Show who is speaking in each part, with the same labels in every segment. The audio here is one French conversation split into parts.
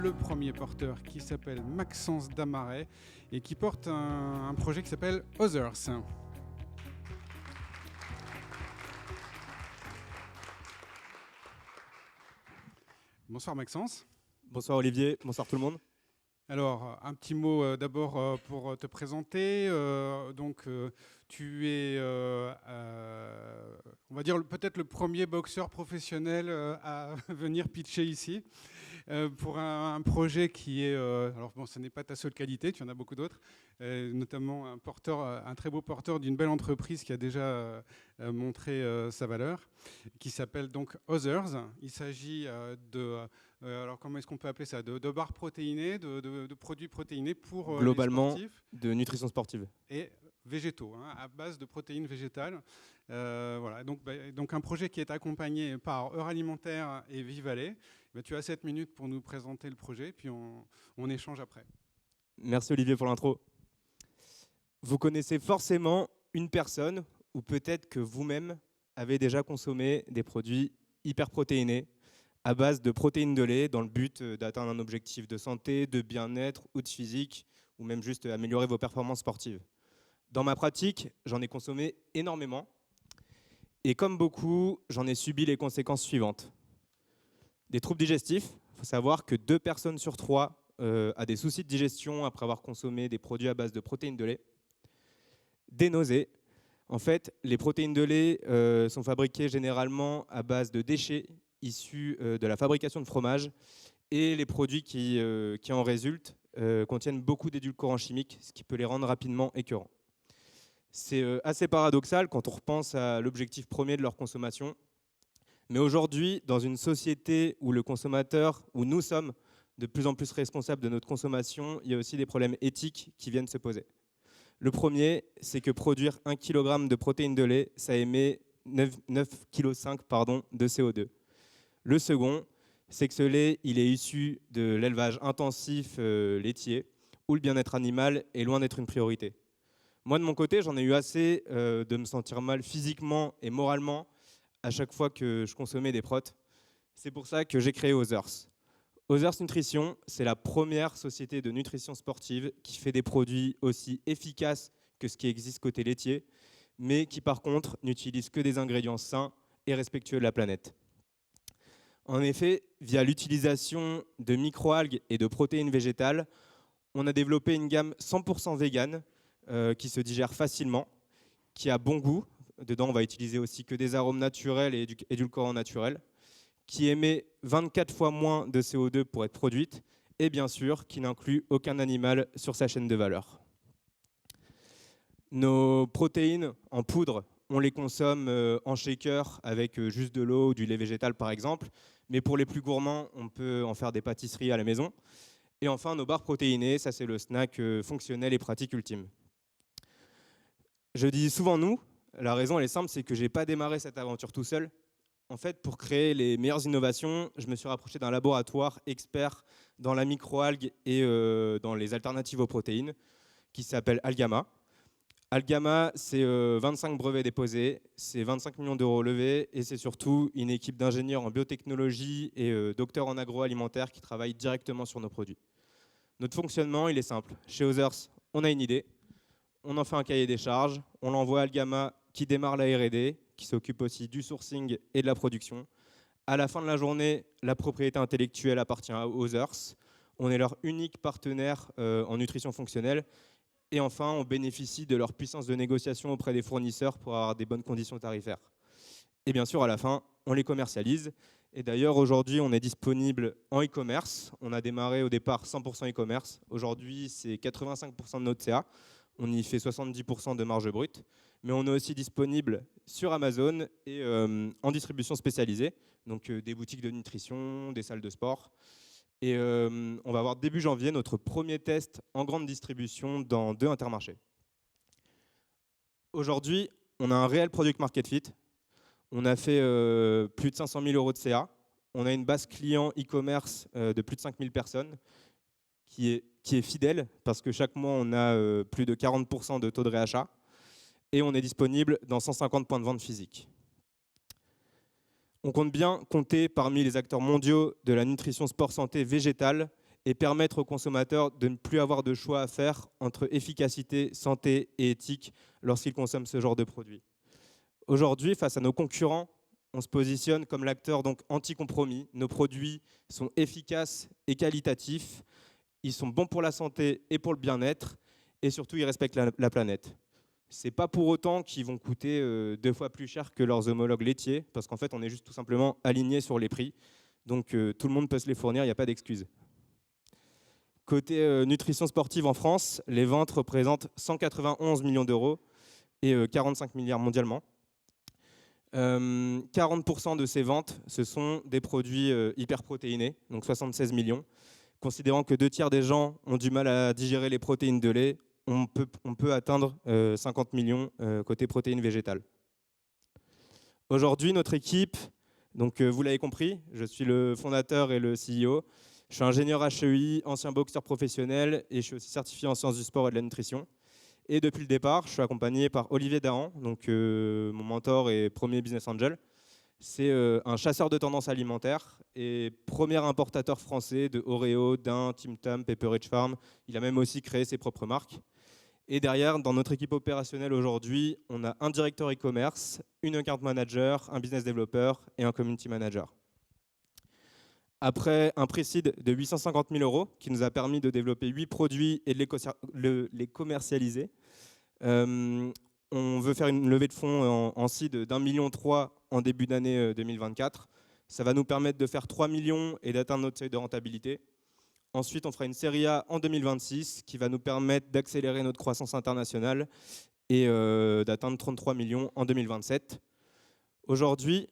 Speaker 1: Le premier porteur qui s'appelle Maxence Damaret et qui porte un projet qui s'appelle Others. Bonsoir Maxence.
Speaker 2: Bonsoir Olivier, bonsoir tout le monde.
Speaker 1: Alors, un petit mot d'abord pour te présenter. Tu es, on va dire, peut-être le premier boxeur professionnel à venir pitcher ici pour un projet qui est... alors bon, ce n'est pas ta seule qualité, tu en as beaucoup d'autres, notamment un très beau porteur d'une belle entreprise qui a déjà montré sa valeur, qui s'appelle donc Others. Il s'agit alors comment est-ce qu'on peut appeler ça, de barres protéinées, de produits protéinés pour
Speaker 2: Globalement,
Speaker 1: les sportifs.
Speaker 2: De nutrition sportive.
Speaker 1: Et végétaux, à base de protéines végétales. Voilà. Donc un projet qui est accompagné par Heure Alimentaire et Vivalet. Tu as 7 minutes pour nous présenter le projet, puis on échange après.
Speaker 2: Merci Olivier pour l'intro. Vous connaissez forcément une personne, ou peut-être que vous-même avez déjà consommé des produits hyperprotéinés à base de protéines de lait dans le but d'atteindre un objectif de santé, de bien-être ou de physique, ou même juste améliorer vos performances sportives. Dans ma pratique, j'en ai consommé énormément. Et comme beaucoup, j'en ai subi les conséquences suivantes. Des troubles digestifs. Il faut savoir que 2 personnes sur 3 a des soucis de digestion après avoir consommé des produits à base de protéines de lait. Des nausées. En fait, les protéines de lait sont fabriquées généralement à base de déchets issus de la fabrication de fromage. Et les produits qui en résultent contiennent beaucoup d'édulcorants chimiques, ce qui peut les rendre rapidement écœurants. C'est assez paradoxal quand on repense à l'objectif premier de leur consommation. Mais aujourd'hui, dans une société où le consommateur, où nous sommes de plus en plus responsables de notre consommation, il y a aussi des problèmes éthiques qui viennent se poser. Le premier, c'est que produire 1 kg de protéines de lait, ça émet 9,5 kg de CO2. Le second, c'est que ce lait, il est issu de l'élevage intensif laitier, où le bien-être animal est loin d'être une priorité. Moi, de mon côté, j'en ai eu assez de me sentir mal physiquement et moralement à chaque fois que je consommais des protes. C'est pour ça que j'ai créé Others. Others Nutrition, c'est la première société de nutrition sportive qui fait des produits aussi efficaces que ce qui existe côté laitier, mais qui par contre n'utilise que des ingrédients sains et respectueux de la planète. En effet, via l'utilisation de microalgues et de protéines végétales, on a développé une gamme 100% végane qui se digère facilement, qui a bon goût. Dedans, on va utiliser aussi que des arômes naturels et édulcorants naturels, qui émet 24 fois moins de CO2 pour être produite, et bien sûr, qui n'inclut aucun animal sur sa chaîne de valeur. Nos protéines en poudre, on les consomme en shaker avec juste de l'eau ou du lait végétal par exemple, mais pour les plus gourmands, on peut en faire des pâtisseries à la maison. Et enfin, nos barres protéinées, ça c'est le snack fonctionnel et pratique ultime. Je dis souvent nous, la raison elle est simple, c'est que je n'ai pas démarré cette aventure tout seul. En fait, pour créer les meilleures innovations, je me suis rapproché d'un laboratoire expert dans la microalgue et dans les alternatives aux protéines, qui s'appelle Algama. Algama, c'est 25 brevets déposés, c'est 25 millions d'euros levés, et c'est surtout une équipe d'ingénieurs en biotechnologie et docteurs en agroalimentaire qui travaillent directement sur nos produits. Notre fonctionnement, il est simple. Chez Others, on a une idée, on en fait un cahier des charges, on l'envoie à Algama qui démarre la R&D, qui s'occupe aussi du sourcing et de la production. À la fin de la journée, la propriété intellectuelle appartient à Others. On est leur unique partenaire en nutrition fonctionnelle. Et enfin, on bénéficie de leur puissance de négociation auprès des fournisseurs pour avoir des bonnes conditions tarifaires. Et bien sûr, à la fin, on les commercialise. Et d'ailleurs, aujourd'hui, on est disponible en e-commerce. On a démarré au départ 100% e-commerce. Aujourd'hui, c'est 85% de notre CA. On y fait 70% de marge brute. Mais on est aussi disponible sur Amazon et en distribution spécialisée. Donc des boutiques de nutrition, des salles de sport. Et on va avoir début janvier notre premier test en grande distribution dans 2 intermarchés. Aujourd'hui, on a un réel product market fit. On a fait plus de 500 000 euros de CA. On a une base client e-commerce de plus de 5 000 personnes qui est fidèle parce que chaque mois, on a plus de 40% de taux de réachat. Et on est disponible dans 150 points de vente physiques. On compte bien compter parmi les acteurs mondiaux de la nutrition sport santé végétale et permettre aux consommateurs de ne plus avoir de choix à faire entre efficacité, santé et éthique lorsqu'ils consomment ce genre de produits. Aujourd'hui, face à nos concurrents, on se positionne comme l'acteur donc anti-compromis. Nos produits sont efficaces et qualitatifs, ils sont bons pour la santé et pour le bien-être, et surtout ils respectent la planète. Ce n'est pas pour autant qu'ils vont coûter 2 fois plus cher que leurs homologues laitiers, parce qu'en fait on est juste tout simplement aligné sur les prix, donc tout le monde peut se les fournir, il n'y a pas d'excuse. Côté nutrition sportive en France, les ventes représentent 191 millions d'euros et 45 milliards mondialement. 40% de ces ventes, ce sont des produits hyperprotéinés, donc 76 millions. Considérant que 2 tiers des gens ont du mal à digérer les protéines de lait, on peut atteindre 50 millions côté protéines végétales. Aujourd'hui, notre équipe, donc vous l'avez compris, je suis le fondateur et le CEO. Je suis ingénieur HEI, ancien boxeur professionnel et je suis aussi certifié en sciences du sport et de la nutrition. Et depuis le départ, je suis accompagné par Olivier Dahan, donc mon mentor et premier business angel. C'est un chasseur de tendances alimentaires et premier importateur français de Oreo, Daim, Tim Tam, Pepperidge Farm. Il a même aussi créé ses propres marques. Et derrière, dans notre équipe opérationnelle aujourd'hui, on a un directeur e-commerce, une account manager, un business developer et un community manager. Après un pre-seed de 850 000 € qui nous a permis de développer 8 produits et de les commercialiser, on veut faire une levée de fonds en seed d'1,3 million en début d'année 2024. Ça va nous permettre de faire 3 millions et d'atteindre notre seuil de rentabilité. Ensuite, on fera une série A en 2026 qui va nous permettre d'accélérer notre croissance internationale et d'atteindre 33 millions en 2027. Aujourd'hui,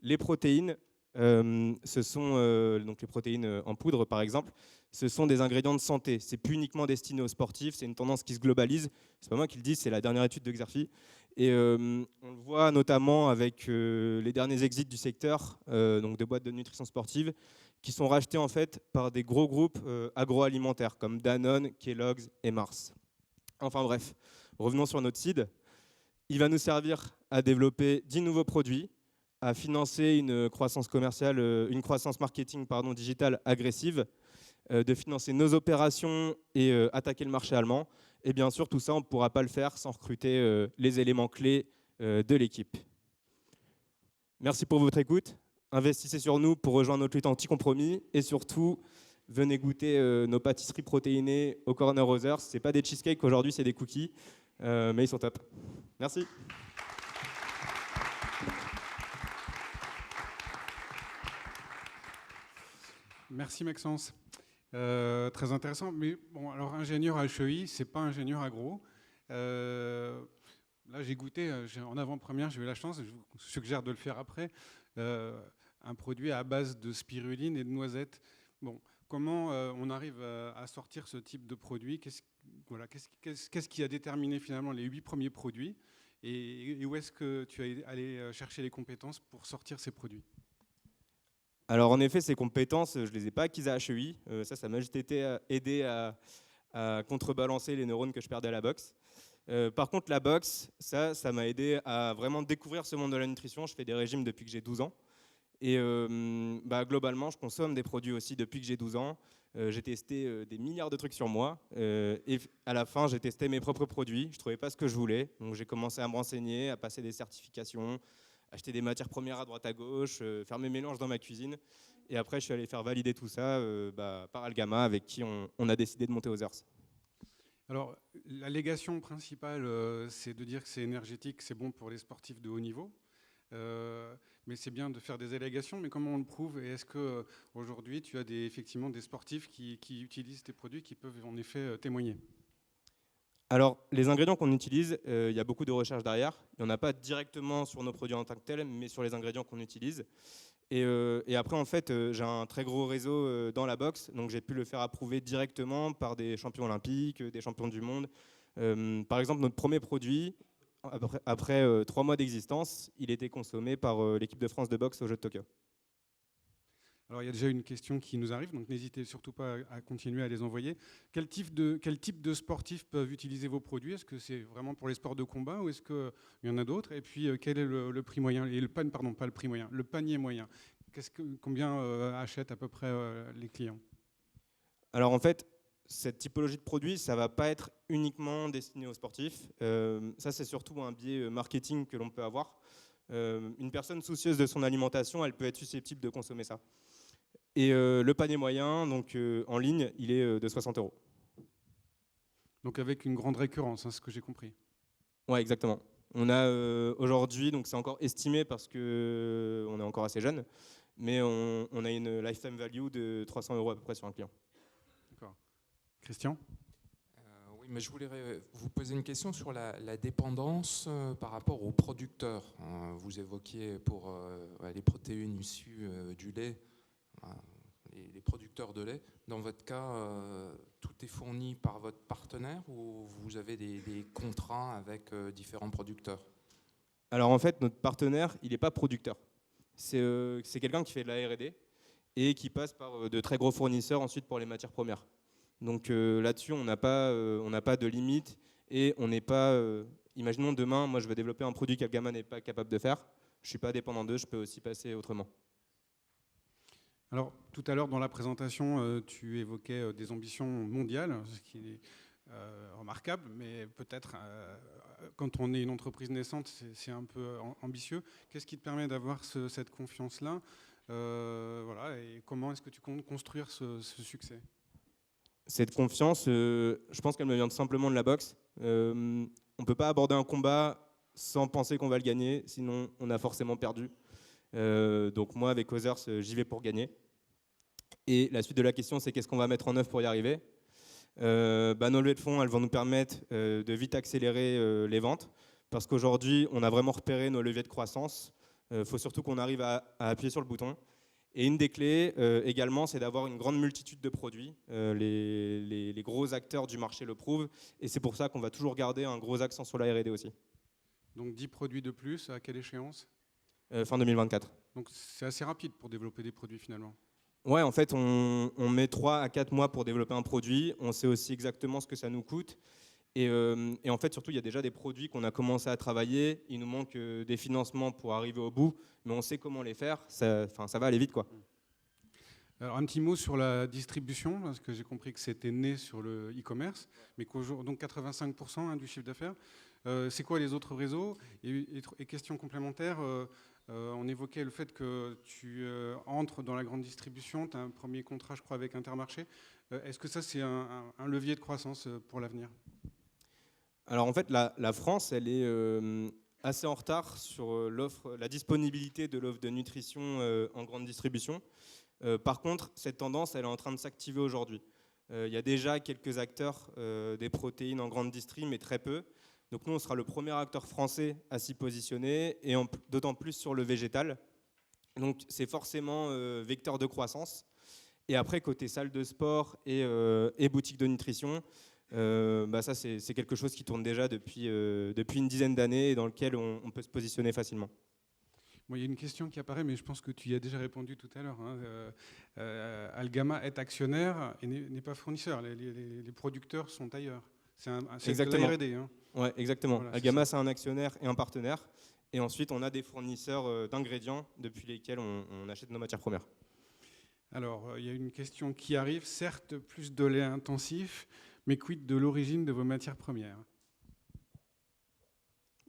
Speaker 2: les protéines, ce sont donc les protéines en poudre par exemple, ce sont des ingrédients de santé. C'est plus uniquement destiné aux sportifs, c'est une tendance qui se globalise. C'est pas moi qui le dis, c'est la dernière étude de Xerfi. Et on le voit notamment avec les derniers exits du secteur, donc de boîtes de nutrition sportive, qui sont rachetés en fait par des gros groupes agroalimentaires comme Danone, Kellogg's et Mars. Enfin bref, revenons sur notre seed. Il va nous servir à développer 10 nouveaux produits, à financer une croissance commerciale, une croissance marketing digitale agressive, de financer nos opérations et attaquer le marché allemand. Et bien sûr, tout ça, on ne pourra pas le faire sans recruter les éléments clés de l'équipe. Merci pour votre écoute. Investissez sur nous pour rejoindre notre lutte anti-compromis et surtout, venez goûter nos pâtisseries protéinées au Corner Others. Ce n'est pas des cheesecakes aujourd'hui, c'est des cookies, mais ils sont top. Merci.
Speaker 1: Merci Maxence. Très intéressant. Mais bon, alors ingénieur HEI, c'est pas ingénieur agro. Là, j'ai goûté en avant-première, j'ai eu la chance, je vous suggère de le faire après, un produit à base de spiruline et de noisettes. Bon, comment on arrive à sortir ce type de produit? Qu'est-ce qui a déterminé finalement les 8 premiers produits? Et où est-ce que tu es allé chercher les compétences pour sortir ces produits?
Speaker 2: Alors en effet, ces compétences, je ne les ai pas acquises à HEI. Ça m'a juste aidé à contrebalancer les neurones que je perdais à la boxe. Par contre, la boxe, ça m'a aidé à vraiment découvrir ce monde de la nutrition. Je fais des régimes depuis que j'ai 12 ans. Et globalement, je consomme des produits aussi depuis que j'ai 12 ans. J'ai testé des milliards de trucs sur moi. Et à la fin, j'ai testé mes propres produits. Je ne trouvais pas ce que je voulais. Donc j'ai commencé à me renseigner, à passer des certifications, acheter des matières premières à droite à gauche, faire mes mélanges dans ma cuisine. Et après, je suis allé faire valider tout ça par Algama, avec qui on a décidé de monter Others.
Speaker 1: Alors, l'allégation principale, c'est de dire que c'est énergétique, c'est bon pour les sportifs de haut niveau. Mais c'est bien de faire des allégations, mais comment on le prouve? Et est-ce qu'aujourd'hui, tu as effectivement des sportifs qui utilisent tes produits, qui peuvent en effet témoigner?
Speaker 2: Alors, les ingrédients qu'on utilise, il y a beaucoup de recherches derrière. Il n'y en a pas directement sur nos produits en tant que tels, mais sur les ingrédients qu'on utilise. Et après, en fait, j'ai un très gros réseau dans la boxe, donc j'ai pu le faire approuver directement par des champions olympiques, des champions du monde. Par exemple, notre premier produit, après 3 mois d'existence, il était consommé par l'équipe de France de boxe aux Jeux de Tokyo.
Speaker 1: Alors, il y a déjà une question qui nous arrive, donc n'hésitez surtout pas à continuer à les envoyer. Quel type de sportifs peuvent utiliser vos produits? Est-ce que c'est vraiment pour les sports de combat ou est-ce qu'il y en a d'autres? Et puis, quel est le prix moyen? Et pardon, pas le prix moyen, le panier moyen. Combien achètent à peu près les clients?
Speaker 2: Alors en fait, cette typologie de produit, ça ne va pas être uniquement destiné aux sportifs. Ça, c'est surtout un biais marketing que l'on peut avoir. Une personne soucieuse de son alimentation, elle peut être susceptible de consommer ça. Et le panier moyen, donc en ligne, il est de 60 euros.
Speaker 1: Donc avec une grande récurrence, hein, ce que j'ai compris.
Speaker 2: Ouais, exactement. On a aujourd'hui, donc c'est encore estimé parce qu'on est encore assez jeune, mais on a une lifetime value de 300 euros à peu près sur un client.
Speaker 1: D'accord. Christian ?
Speaker 3: Oui, mais je voulais vous poser une question sur la dépendance par rapport aux producteurs. Vous évoquiez pour les protéines issues du lait, les producteurs de lait. Dans votre cas, tout est fourni par votre partenaire ou vous avez des contrats avec différents producteurs ?
Speaker 2: Alors en fait, notre partenaire, il n'est pas producteur. C'est quelqu'un qui fait de la R&D et qui passe par de très gros fournisseurs ensuite pour les matières premières. Donc là-dessus, on n'a pas de limite et on n'est pas... imaginons demain, moi je veux développer un produit qu'Algama n'est pas capable de faire. Je ne suis pas dépendant d'eux, je peux aussi passer autrement.
Speaker 1: Alors, tout à l'heure, dans la présentation, tu évoquais des ambitions mondiales, ce qui est remarquable, mais peut-être, quand on est une entreprise naissante, c'est un peu ambitieux. Qu'est-ce qui te permet d'avoir cette confiance-là voilà, et comment est-ce que tu comptes construire ce succès ?
Speaker 2: Cette confiance, je pense qu'elle me vient tout simplement de la boxe. On ne peut pas aborder un combat sans penser qu'on va le gagner, sinon on a forcément perdu. Donc moi, avec Others, j'y vais pour gagner. Et la suite de la question, c'est qu'est-ce qu'on va mettre en œuvre pour y arriver ? Nos levées de fonds, elles vont nous permettre de vite accélérer les ventes, parce qu'aujourd'hui, on a vraiment repéré nos leviers de croissance. Il faut surtout qu'on arrive à appuyer sur le bouton. Et une des clés également, c'est d'avoir une grande multitude de produits. Les gros acteurs du marché le prouvent, et c'est pour ça qu'on va toujours garder un gros accent sur la R&D aussi.
Speaker 1: Donc 10 produits de plus, à quelle échéance ?
Speaker 2: Fin 2024.
Speaker 1: Donc c'est assez rapide pour développer des produits finalement.
Speaker 2: Ouais, en fait, on met 3 à 4 mois pour développer un produit. On sait aussi exactement ce que ça nous coûte. Et en fait, surtout, il y a déjà des produits qu'on a commencé à travailler. Il nous manque des financements pour arriver au bout, mais on sait comment les faire. Ça va aller vite, quoi.
Speaker 1: Alors un petit mot sur la distribution, parce que j'ai compris que c'était né sur le e-commerce, mais qu'aujourd'hui, donc 85% du chiffre d'affaires. C'est quoi les autres réseaux ? Et question complémentaire, on évoquait le fait que tu entres dans la grande distribution, tu as un premier contrat, je crois, avec Intermarché. Est-ce que ça, c'est un levier de croissance pour l'avenir ?
Speaker 2: Alors en fait, la France, elle est assez en retard sur la disponibilité de l'offre de nutrition en grande distribution. Par contre, cette tendance, elle est en train de s'activer aujourd'hui. Il y a déjà quelques acteurs des protéines en grande distri, mais très peu. Donc nous, on sera le premier acteur français à s'y positionner, et d'autant plus sur le végétal. Donc c'est forcément vecteur de croissance. Et après, côté salle de sport et boutique de nutrition, ça c'est quelque chose qui tourne déjà depuis une dizaine d'années et dans lequel on peut se positionner facilement.
Speaker 1: Bon, il y a une question qui apparaît, mais je pense que tu y as déjà répondu tout à l'heure. Algama est actionnaire et n'est pas fournisseur. Les producteurs sont ailleurs. C'est de la R&D. Hein.
Speaker 2: Ouais, exactement.
Speaker 1: Voilà,
Speaker 2: Algama, c'est un actionnaire et un partenaire. Et ensuite, on a des fournisseurs d'ingrédients depuis lesquels on achète nos matières premières.
Speaker 1: Alors, il y a une question qui arrive. Certes, plus de lait intensif, mais quid de l'origine de vos matières premières ?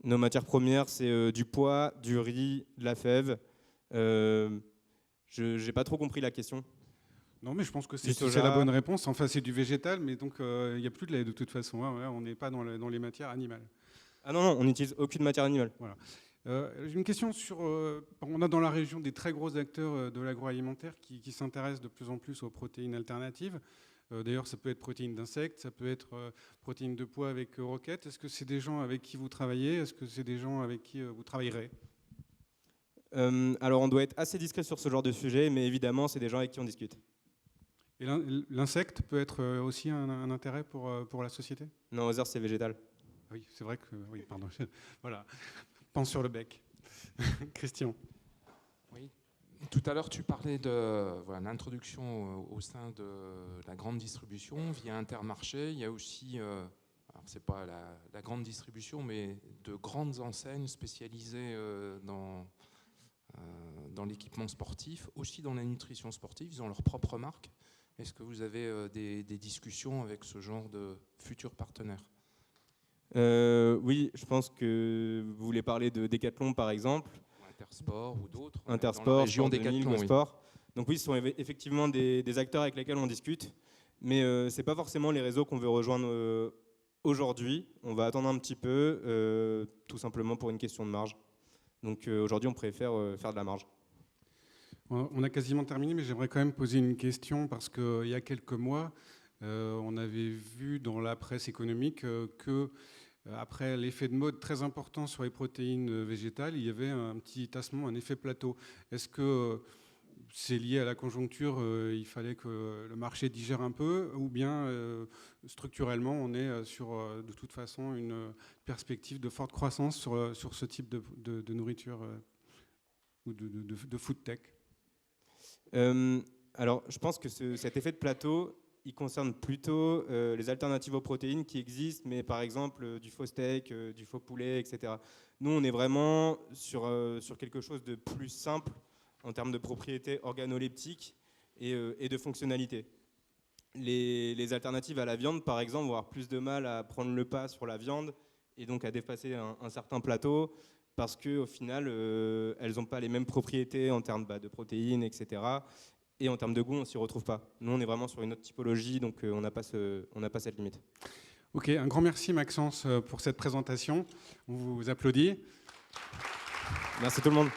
Speaker 2: Nos matières premières, c'est du pois, du riz, de la fève. Je n'ai pas trop compris la question.
Speaker 1: Non, mais je pense que c'est la bonne réponse. Enfin, c'est du végétal, mais donc il n'y a plus de lait de toute façon. Hein. On n'est pas dans les matières animales.
Speaker 2: Ah non, on n'utilise aucune matière animale.
Speaker 1: Voilà. J'ai une question sur... on a dans la région des très gros acteurs de l'agroalimentaire qui s'intéressent de plus en plus aux protéines alternatives. D'ailleurs, ça peut être protéines d'insectes, ça peut être protéines de pois avec Rocket. Est-ce que c'est des gens avec qui vous travaillez ? Est-ce que c'est des gens avec qui vous travaillerez ?
Speaker 2: Alors, on doit être assez discret sur ce genre de sujet, mais évidemment, c'est des gens avec qui on discute.
Speaker 1: Et l'insecte peut être aussi un intérêt pour la société ?
Speaker 2: Non, Others, c'est végétal.
Speaker 1: Oui, c'est vrai que... Oui, pardon. Voilà. Pense sur le bec. Christian.
Speaker 3: Oui. Tout à l'heure, tu parlais de l'introduction au sein de la grande distribution via Intermarché. Il y a aussi, alors c'est pas la grande distribution, mais de grandes enseignes spécialisées dans l'équipement sportif, aussi dans la nutrition sportive. Ils ont leur propre marque. Est-ce que vous avez des discussions avec ce genre de futurs partenaires?
Speaker 2: Oui, je pense que vous voulez parler de Decathlon par exemple.
Speaker 3: Intersport ou d'autres.
Speaker 2: Intersport,
Speaker 3: dans la région
Speaker 2: Sport 2000,
Speaker 3: Decathlon, oui.
Speaker 2: Sport. Donc oui, ce sont effectivement des acteurs avec lesquels on discute, mais ce n'est pas forcément les réseaux qu'on veut rejoindre aujourd'hui. On va attendre un petit peu, tout simplement pour une question de marge. Donc aujourd'hui, on préfère faire de la marge.
Speaker 1: On a quasiment terminé, mais j'aimerais quand même poser une question parce qu'il y a quelques mois, on avait vu dans la presse économique que après l'effet de mode très important sur les protéines végétales, il y avait un petit tassement, un effet plateau. Est-ce que c'est lié à la conjoncture, il fallait que le marché digère un peu, ou bien structurellement, on est sur de toute façon une perspective de forte croissance sur ce type de nourriture ou de food tech?
Speaker 2: Alors, je pense que cet effet de plateau, il concerne plutôt les alternatives aux protéines qui existent, mais par exemple du faux steak, du faux poulet, etc. Nous, on est vraiment sur quelque chose de plus simple en termes de propriétés organoleptiques et de fonctionnalité. Les alternatives à la viande, par exemple, vont avoir plus de mal à prendre le pas sur la viande et donc à dépasser un certain plateau parce qu'au final, elles n'ont pas les mêmes propriétés en termes de protéines, etc. Et en termes de goût, on ne s'y retrouve pas. Nous, on est vraiment sur une autre typologie, donc on n'a pas cette limite.
Speaker 1: Ok, un grand merci Maxence pour cette présentation. On vous applaudit.
Speaker 2: Merci tout le monde.